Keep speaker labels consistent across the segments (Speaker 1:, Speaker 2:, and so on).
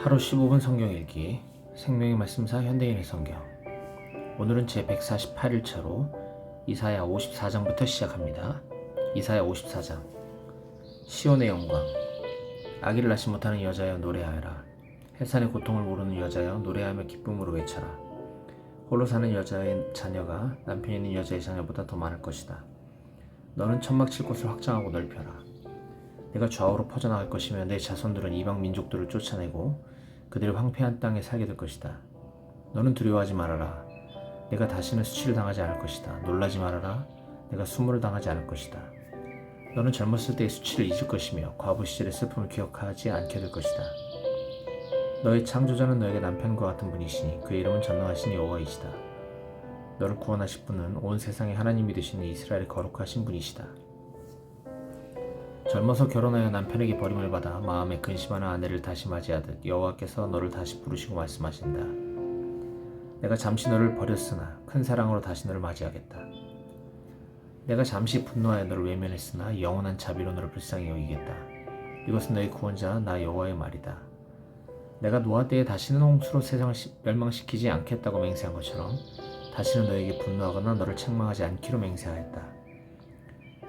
Speaker 1: 하루 15분 성경 읽기 생명의 말씀사 현대인의 성경. 오늘은 제 148일차로 이사야 54장부터 시작합니다. 이사야 54장. 시온의 영광. 아기를 낳지 못하는 여자여 노래하여라. 해산의 고통을 모르는 여자여 노래하며 기쁨으로 외쳐라. 홀로 사는 여자의 자녀가 남편 있는 여자의 자녀보다 더 많을 것이다. 너는 천막 칠 곳을 확장하고 넓혀라. 내가 좌우로 퍼져나갈 것이며 내 자손들은 이방 민족들을 쫓아내고 그들의 황폐한 땅에 살게 될 것이다. 너는 두려워하지 말아라. 내가 다시는 수치를 당하지 않을 것이다. 놀라지 말아라. 내가 수모를 당하지 않을 것이다. 너는 젊었을 때의 수치를 잊을 것이며 과부 시절의 슬픔을 기억하지 않게 될 것이다. 너의 창조자는 너에게 남편과 같은 분이시니 그의 이름은 전능하신 여호와이시다. 너를 구원하실 분은 온 세상의 하나님이 되시는 이스라엘의 거룩하신 분이시다. 젊어서 결혼하여 남편에게 버림을 받아 마음에 근심하는 아내를 다시 맞이하듯 여호와께서 너를 다시 부르시고 말씀하신다. 내가 잠시 너를 버렸으나 큰 사랑으로 다시 너를 맞이하겠다. 내가 잠시 분노하여 너를 외면했으나 영원한 자비로 너를 불쌍히 여기겠다. 이것은 너의 구원자 나 여호와의 말이다. 내가 노아 때에 다시는 홍수로 세상을 멸망시키지 않겠다고 맹세한 것처럼 다시는 너에게 분노하거나 너를 책망하지 않기로 맹세하였다.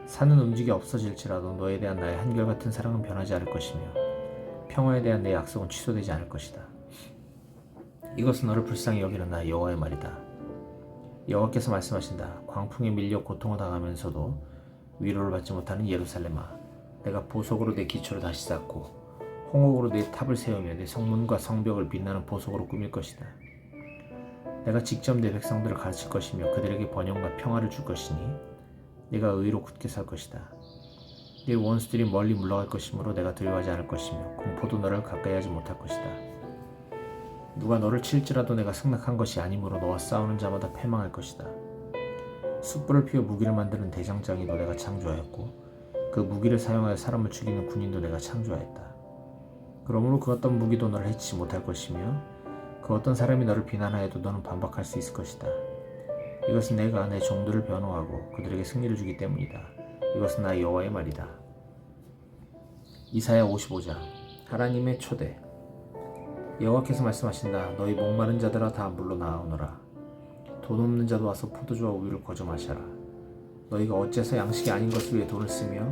Speaker 1: 산은 움직여 없어질지라도 너에 대한 나의 한결같은 사랑은 변하지 않을 것이며 평화에 대한 내 약속은 취소되지 않을 것이다. 이것은 너를 불쌍히 여기는 나 여호와의 말이다. 여호와께서 말씀하신다. 광풍에 밀려 고통을 당하면서도 위로를 받지 못하는 예루살렘아, 내가 보석으로 내 기초를 다시 쌓고 홍옥으로 내 탑을 세우며 내 성문과 성벽을 빛나는 보석으로 꾸밀 것이다. 내가 직접 내 백성들을 가르칠 것이며 그들에게 번영과 평화를 줄 것이니 네가 의로 굳게 살 것이다. 네 원수들이 멀리 물러갈 것이므로 내가 두려워하지 않을 것이며 공포도 너를 가까이 하지 못할 것이다. 누가 너를 칠지라도 내가 승낙한 것이 아니므로 너와 싸우는 자마다 패망할 것이다. 숯불을 피워 무기를 만드는 대장장이도 내가 창조하였고 그 무기를 사용하여 사람을 죽이는 군인도 내가 창조하였다. 그러므로 그 어떤 무기도 너를 해치지 못할 것이며 그 어떤 사람이 너를 비난하여도 너는 반박할 수 있을 것이다. 이것은 내가 내 종들을 변호하고 그들에게 승리를 주기 때문이다. 이것은 나 여호와의 말이다. 이사야 55장. 하나님의 초대. 여호와께서 말씀하신다. 너희 목마른 자들아 다 물러 나오너라. 돈 없는 자도 와서 포도주와 우유를 거저 마셔라. 너희가 어째서 양식이 아닌 것을 위해 돈을 쓰며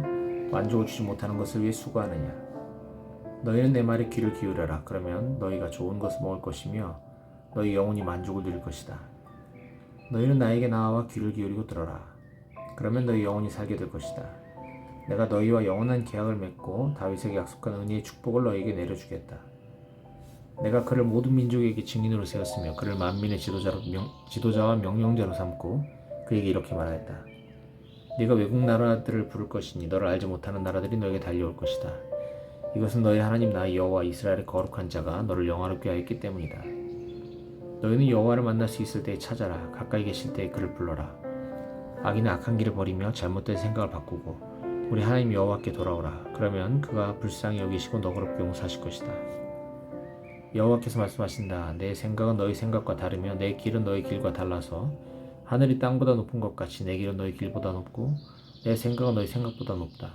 Speaker 1: 만족을 주지 못하는 것을 위해 수고하느냐. 너희는 내 말에 귀를 기울여라. 그러면 너희가 좋은 것을 먹을 것이며 너희 영혼이 만족을 누릴 것이다. 너희는 나에게 나와 귀를 기울이고 들어라. 그러면 너희 영혼이 살게 될 것이다. 내가 너희와 영원한 계약을 맺고 다윗에게 약속한 은혜의 축복을 너희에게 내려주겠다. 내가 그를 모든 민족에게 증인으로 세웠으며 그를 만민의 지도자와 명령자로 삼고 그에게 이렇게 말하였다. 네가 외국 나라들을 부를 것이니 너를 알지 못하는 나라들이 너에게 달려올 것이다. 이것은 너희 하나님 나 여호와 이스라엘의 거룩한 자가 너를 영화롭게 하였기 때문이다. 너희는 여호와를 만날 수 있을 때에 찾아라. 가까이 계실 때에 그를 불러라. 악인은 악한 길을 버리며 잘못된 생각을 바꾸고 우리 하나님 여호와께 돌아오라. 그러면 그가 불쌍히 여기시고 너그럽게 용서하실 것이다. 여호와께서 말씀하신다. 내 생각은 너희 생각과 다르며 내 길은 너희 길과 달라서 하늘이 땅보다 높은 것 같이 내 길은 너희 길보다 높고 내 생각은 너희 생각보다 높다.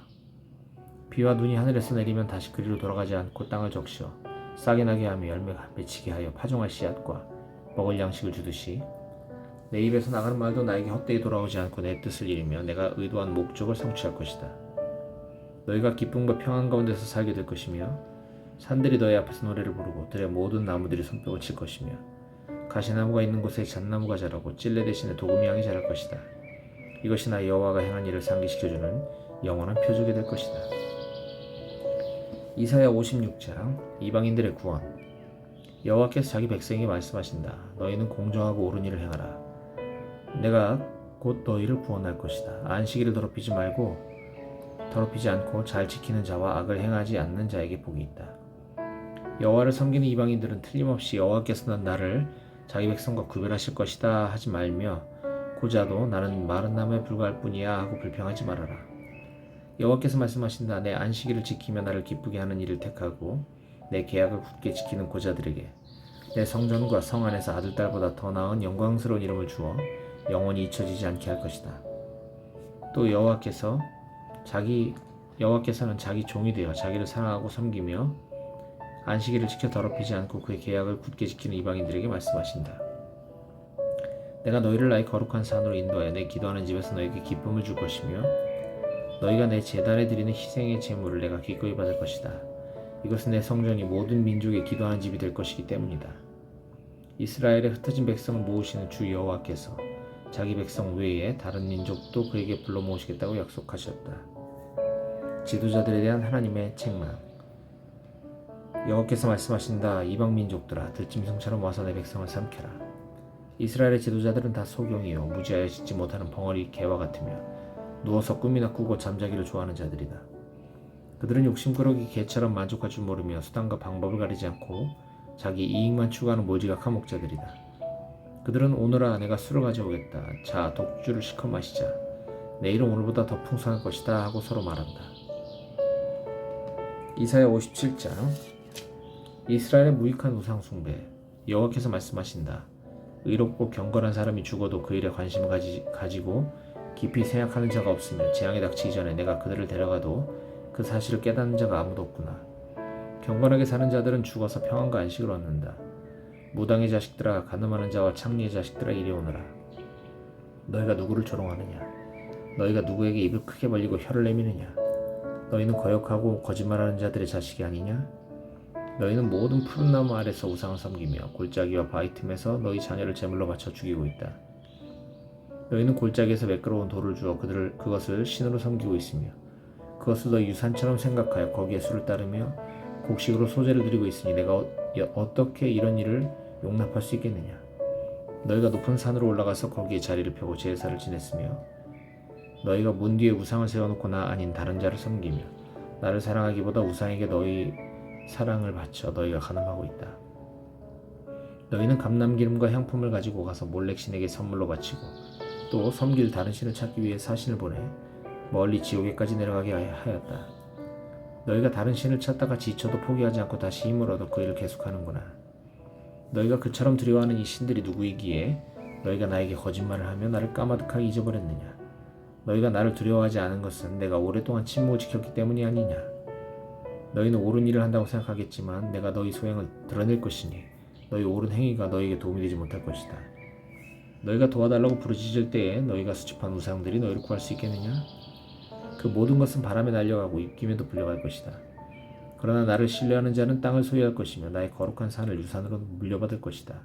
Speaker 1: 비와 눈이 하늘에서 내리면 다시 그리로 돌아가지 않고 땅을 적셔 싹이 나게 하며 열매가 맺히게 하여 파종할 씨앗과 먹을 양식을 주듯이 내 입에서 나가는 말도 나에게 헛되이 돌아오지 않고 내 뜻을 이루며 내가 의도한 목적을 성취할 것이다. 너희가 기쁨과 평안 가운데서 살게 될 것이며 산들이 너희 앞에서 노래를 부르고 들의 모든 나무들이 손뼉을 칠 것이며 가시나무가 있는 곳에 잣나무가 자라고 찔레 대신에 도금향이 자랄 것이다. 이것이 나 여호와가 행한 일을 상기시켜주는 영원한 표적이 될 것이다. 이사야 56장. 이방인들의 구원. 여호와께서 자기 백성에게 말씀하신다. 너희는 공정하고 옳은 일을 행하라. 내가 곧 너희를 구원할 것이다. 안식일을 더럽히지 않고 잘 지키는 자와 악을 행하지 않는 자에게 복이 있다. 여호와를 섬기는 이방인들은 틀림없이 여호와께서 나를 자기 백성과 구별하실 것이다 하지 말며 고자도 나는 마른 나무에 불과할 뿐이야 하고 불평하지 말아라. 여호와께서 말씀하신다. 내 안식일을 지키며 나를 기쁘게 하는 일을 택하고 내 계약을 굳게 지키는 고자들에게 내 성전과 성 안에서 아들 딸보다 더 나은 영광스러운 이름을 주어 영원히 잊혀지지 않게 할 것이다. 또 여호와께서는 자기 종이 되어 자기를 사랑하고 섬기며 안식일을 지켜 더럽히지 않고 그의 계약을 굳게 지키는 이방인들에게 말씀하신다. 내가 너희를 나의 거룩한 산으로 인도하여 내 기도하는 집에서 너희에게 기쁨을 줄 것이며 너희가 내 제단에 드리는 희생의 제물을 내가 기꺼이 받을 것이다. 이것은 내 성전이 모든 민족의 기도하는 집이 될 것이기 때문이다. 이스라엘의 흩어진 백성을 모으시는 주 여호와께서 자기 백성 외에 다른 민족도 그에게 불러 모으시겠다고 약속하셨다. 지도자들에 대한 하나님의 책망. 여호와께서 말씀하신다. 이방 민족들아, 들짐승처럼 와서 내 백성을 삼켜라. 이스라엘의 지도자들은 다 소경이요 무지하여 짓지 못하는 벙어리 개와 같으며 누워서 꿈이나 꾸고 잠자기를 좋아하는 자들이다. 그들은 욕심꾸러기 개처럼 만족할 줄 모르며 수단과 방법을 가리지 않고 자기 이익만 추구하는 몰지각한 목자들이다. 그들은 오너라 내가 술을 가져오겠다. 자 독주를 시커 마시자. 내일은 오늘보다 더 풍성할 것이다 하고 서로 말한다. 이사야 57장. 이스라엘의 무익한 우상 숭배. 여호와께서 말씀하신다. 의롭고 경건한 사람이 죽어도 그 일에 관심을 가지고 깊이 생각하는 자가 없으며 재앙이 닥치기 전에 내가 그들을 데려가도 그 사실을 깨닫는 자가 아무도 없구나. 경건하게 사는 자들은 죽어서 평안과 안식을 얻는다. 무당의 자식들아, 가늠하는 자와 창리의 자식들아, 이리 오너라. 너희가 누구를 조롱하느냐? 너희가 누구에게 입을 크게 벌리고 혀를 내미느냐? 너희는 거역하고 거짓말하는 자들의 자식이 아니냐? 너희는 모든 푸른 나무 아래서 우상을 섬기며 골짜기와 바위 틈에서 너희 자녀를 제물로 바쳐 죽이고 있다. 너희는 골짜기에서 매끄러운 돌을 주어 그것을 신으로 섬기고 있으며 그것을 너희 유산처럼 생각하여 거기에 수를 따르며 곡식으로 소재를 드리고 있으니 내가 어떻게 이런 일을 용납할 수 있겠느냐? 너희가 높은 산으로 올라가서 거기에 자리를 펴고 제사를 지냈으며 너희가 문 뒤에 우상을 세워놓고 나 아닌 다른 자를 섬기며 나를 사랑하기보다 우상에게 너희 사랑을 바쳐 너희가 가늠하고 있다. 너희는 감람기름과 향품을 가지고 가서 몰렉 신에게 선물로 바치고 또 섬길 다른 신을 찾기 위해 사신을 보내 멀리 지옥에까지 내려가게 하였다. 너희가 다른 신을 찾다가 지쳐도 포기하지 않고 다시 힘을 얻어 그 일을 계속하는구나. 너희가 그처럼 두려워하는 이 신들이 누구이기에 너희가 나에게 거짓말을 하며 나를 까마득하게 잊어버렸느냐? 너희가 나를 두려워하지 않은 것은 내가 오랫동안 침묵을 지켰기 때문이 아니냐? 너희는 옳은 일을 한다고 생각하겠지만 내가 너희 소양을 드러낼 것이니 너희 옳은 행위가 너희에게 도움이 되지 못할 것이다. 너희가 도와달라고 부르짖을 때에 너희가 수집한 우상들이 너희를 구할 수 있겠느냐? 그 모든 것은 바람에 날려가고 입김에도 불려갈 것이다. 그러나 나를 신뢰하는 자는 땅을 소유할 것이며 나의 거룩한 산을 유산으로 물려받을 것이다.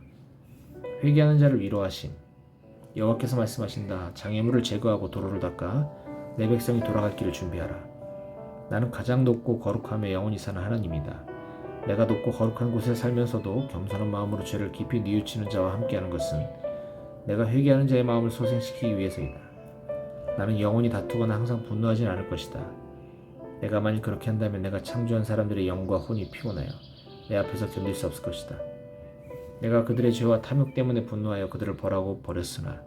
Speaker 1: 회개하는 자를 위로하심. 여호와께서 말씀하신다. 장애물을 제거하고 도로를 닦아 내 백성이 돌아갈 길을 준비하라. 나는 가장 높고 거룩하며 영원히 사는 하나님이다. 내가 높고 거룩한 곳에 살면서도 겸손한 마음으로 죄를 깊이 뉘우치는 자와 함께하는 것은 내가 회개하는 자의 마음을 소생시키기 위해서이다. 나는 영원히 다투거나 항상 분노하진 않을 것이다. 내가 만일 그렇게 한다면 내가 창조한 사람들의 영과 혼이 피곤하여 내 앞에서 견딜 수 없을 것이다. 내가 그들의 죄와 탐욕 때문에 분노하여 그들을 벌하고 버렸으나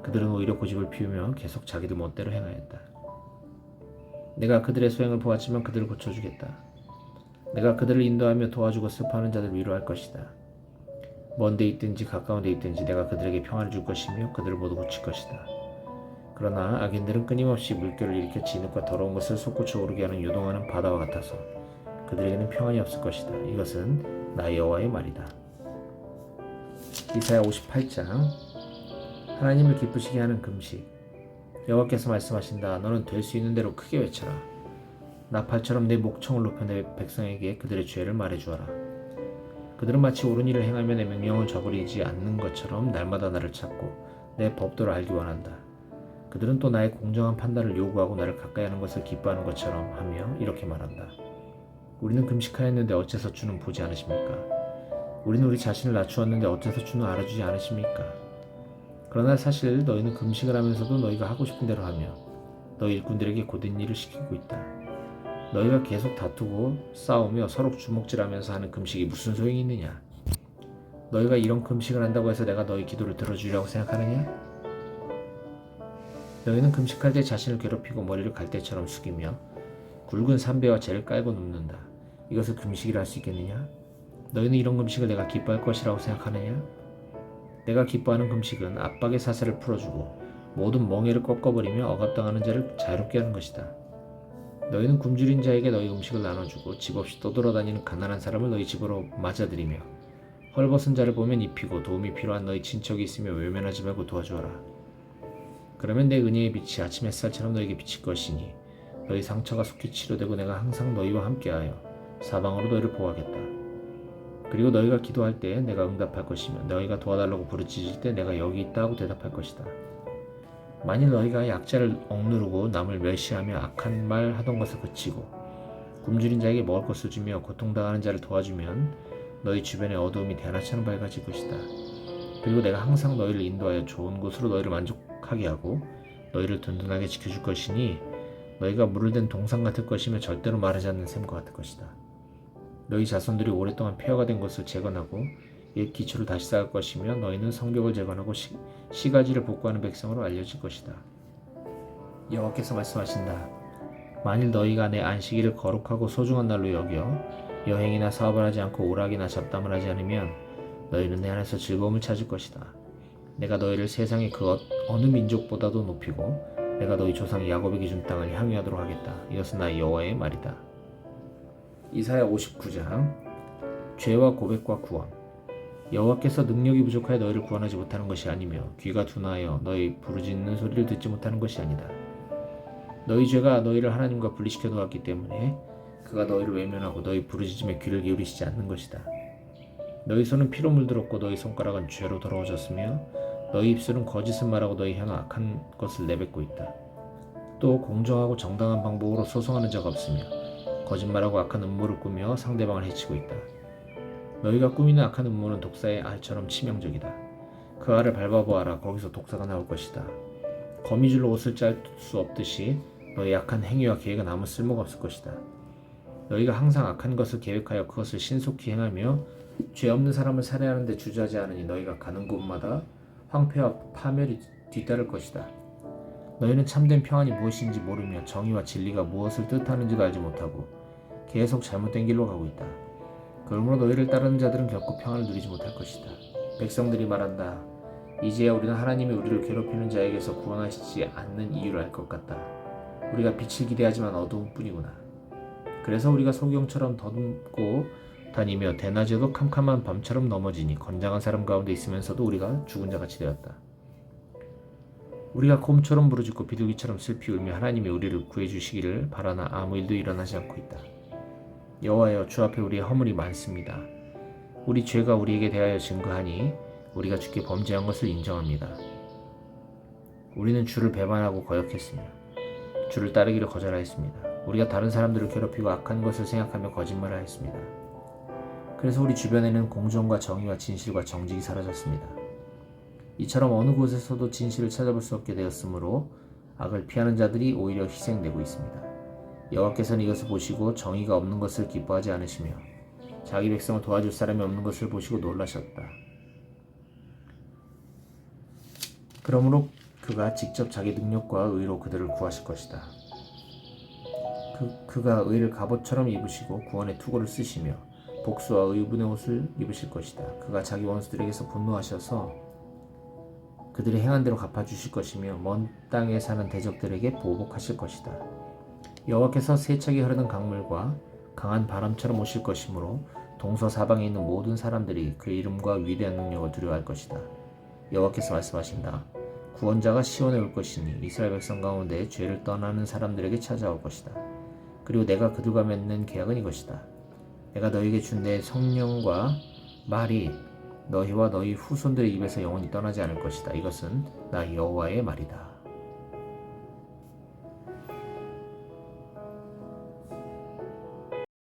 Speaker 1: 그들은 오히려 고집을 피우며 계속 자기들 멋대로 행하였다. 내가 그들의 소행을 보았지만 그들을 고쳐주겠다. 내가 그들을 인도하며 도와주고 슬퍼하는 자들을 위로할 것이다. 먼 데 있든지 가까운 데 있든지 내가 그들에게 평안을 줄 것이며 그들을 모두 고칠 것이다. 그러나 악인들은 끊임없이 물결을 일으켜 진흙과 더러운 것을 솟구쳐 오르게 하는 요동하는 바다와 같아서 그들에게는 평안이 없을 것이다. 이것은 나 여호와의 말이다. 이사야 58장. 하나님을 기쁘시게 하는 금식. 여호와께서 말씀하신다. 너는 될 수 있는 대로 크게 외쳐라. 나팔처럼 내 목청을 높여 내 백성에게 그들의 죄를 말해주어라. 그들은 마치 옳은 일을 행하며 내 명령을 저버리지 않는 것처럼 날마다 나를 찾고 내 법도를 알기 원한다. 그들은 또 나의 공정한 판단을 요구하고 나를 가까이 하는 것을 기뻐하는 것처럼 하며 이렇게 말한다. 우리는 금식하였는데 어째서 주는 보지 않으십니까? 우리는 우리 자신을 낮추었는데 어째서 주는 알아주지 않으십니까? 그러나 사실 너희는 금식을 하면서도 너희가 하고 싶은 대로 하며 너희 일꾼들에게 고된 일을 시키고 있다. 너희가 계속 다투고 싸우며 서로 주먹질하면서 하는 금식이 무슨 소용이 있느냐? 너희가 이런 금식을 한다고 해서 내가 너희 기도를 들어주리라고 생각하느냐? 너희는 금식할 때 자신을 괴롭히고 머리를 갈대처럼 숙이며 굵은 삼배와 재를 깔고 눕는다. 이것을 금식이라 할 수 있겠느냐? 너희는 이런 금식을 내가 기뻐할 것이라고 생각하느냐? 내가 기뻐하는 금식은 압박의 사슬을 풀어주고 모든 멍에를 꺾어버리며 억압당하는 자를 자유롭게 하는 것이다. 너희는 굶주린 자에게 너희 음식을 나눠주고 집 없이 떠돌아다니는 가난한 사람을 너희 집으로 맞아들이며 헐벗은 자를 보면 입히고 도움이 필요한 너희 친척이 있으며 외면하지 말고 도와주어라. 그러면 내 은혜의 빛이 아침 햇살처럼 너에게 비칠 것이니 너희 상처가 속히 치료되고 내가 항상 너희와 함께하여 사방으로 너희를 보호하겠다. 그리고 너희가 기도할 때 내가 응답할 것이며 너희가 도와달라고 부르짖을 때 내가 여기 있다 하고 대답할 것이다. 만일 너희가 약자를 억누르고 남을 멸시하며 악한 말 하던 것을 그치고 굶주린 자에게 먹을 것을 주며 고통당하는 자를 도와주면 너희 주변에 어두움이 대낮처럼 밝아질 것이다. 그리고 내가 항상 너희를 인도하여 좋은 곳으로 너희를 만족하게 하고 너희를 든든하게 지켜줄 것이니 너희가 물을 댄 동상 같을 것이며 절대로 마르지 않는 샘과 같을 것이다. 너희 자손들이 오랫동안 폐허가 된 것을 재건하고 옛 기초를 다시 쌓을 것이며 너희는 성벽을 재건하고 시가지를 복구하는 백성으로 알려질 것이다. 여호와께서 말씀하신다. 만일 너희가 내 안식일을 거룩하고 소중한 날로 여겨 여행이나 사업을 하지 않고 오락이나 잡담을 하지 않으면 너희는 내 안에서 즐거움을 찾을 것이다. 내가 너희를 세상의 그 어느 민족보다도 높이고 내가 너희 조상 야곱에게 준 땅을 향유하도록 하겠다. 이것은 나 여호와의 말이다. 이사야 59장 죄와 고백과 구원. 여호와께서 능력이 부족하여 너희를 구원하지 못하는 것이 아니며 귀가 둔하여 너희 부르짖는 소리를 듣지 못하는 것이 아니다. 너희 죄가 너희를 하나님과 분리시켜 놓았기 때문에 그가 너희를 외면하고 너희 부르짖음에 귀를 기울이시지 않는 것이다. 너희 손은 피로 물들었고 너희 손가락은 죄로 더러워졌으며 너희 입술은 거짓을 말하고 너희 혀는 악한 것을 내뱉고 있다. 또 공정하고 정당한 방법으로 소송하는 자가 없으며 거짓말하고 악한 음모를 꾸며 상대방을 해치고 있다. 너희가 꾸미는 악한 음모는 독사의 알처럼 치명적이다. 그 알을 밟아보아라. 거기서 독사가 나올 것이다. 거미줄로 옷을 짤 수 없듯이 너희 악한 행위와 계획은 아무 쓸모가 없을 것이다. 너희가 항상 악한 것을 계획하여 그것을 신속히 행하며 죄 없는 사람을 살해하는 데 주저하지 않으니 너희가 가는 곳마다 황폐와 파멸이 뒤따를 것이다. 너희는 참된 평안이 무엇인지 모르며 정의와 진리가 무엇을 뜻하는지도 알지 못하고 계속 잘못된 길로 가고 있다. 그러므로 너희를 따르는 자들은 결코 평안을 누리지 못할 것이다. 백성들이 말한다. 이제야 우리는 하나님이 우리를 괴롭히는 자에게서 구원하시지 않는 이유를 알 것 같다. 우리가 빛을 기대하지만 어두움뿐이구나. 그래서 우리가 소경처럼 더듬고 다니며 대낮에도 캄캄한 밤처럼 넘어지니 건장한 사람 가운데 있으면서도 우리가 죽은 자같이 되었다. 우리가 곰처럼 부르짖고 비둘기처럼 슬피 울며 하나님이 우리를 구해주시기를 바라나 아무 일도 일어나지 않고 있다. 여호와여, 주 앞에 우리의 허물이 많습니다. 우리 죄가 우리에게 대하여 증거하니 우리가 주께 범죄한 것을 인정합니다. 우리는 주를 배반하고 거역했으며 주를 따르기를 거절하였습니다. 우리가 다른 사람들을 괴롭히고 악한 것을 생각하며 거짓말을 하였습니다. 그래서 우리 주변에는 공정과 정의와 진실과 정직이 사라졌습니다. 이처럼 어느 곳에서도 진실을 찾아볼 수 없게 되었으므로 악을 피하는 자들이 오히려 희생되고 있습니다. 여호와께서는 이것을 보시고 정의가 없는 것을 기뻐하지 않으시며 자기 백성을 도와줄 사람이 없는 것을 보시고 놀라셨다. 그러므로 그가 직접 자기 능력과 의로 그들을 구하실 것이다. 그가 의를 갑옷처럼 입으시고 구원의 투구를 쓰시며 복수와 의분의 옷을 입으실 것이다. 그가 자기 원수들에게서 분노하셔서 그들의 행한 대로 갚아주실 것이며 먼 땅에 사는 대적들에게 보복하실 것이다. 여호와께서 세차게 흐르는 강물과 강한 바람처럼 오실 것이므로 동서사방에 있는 모든 사람들이 그의 이름과 위대한 능력을 두려워할 것이다. 여호와께서 말씀하신다. 구원자가 시온에 올 것이니 이스라엘 백성 가운데 죄를 떠나는 사람들에게 찾아올 것이다. 그리고 내가 그들과 맺는 계약은 이것이다. 내가 너희에게 준 내 성령과 말이 너희와 너희 후손들의 입에서 영원히 떠나지 않을 것이다. 이것은 나 여호와의 말이다.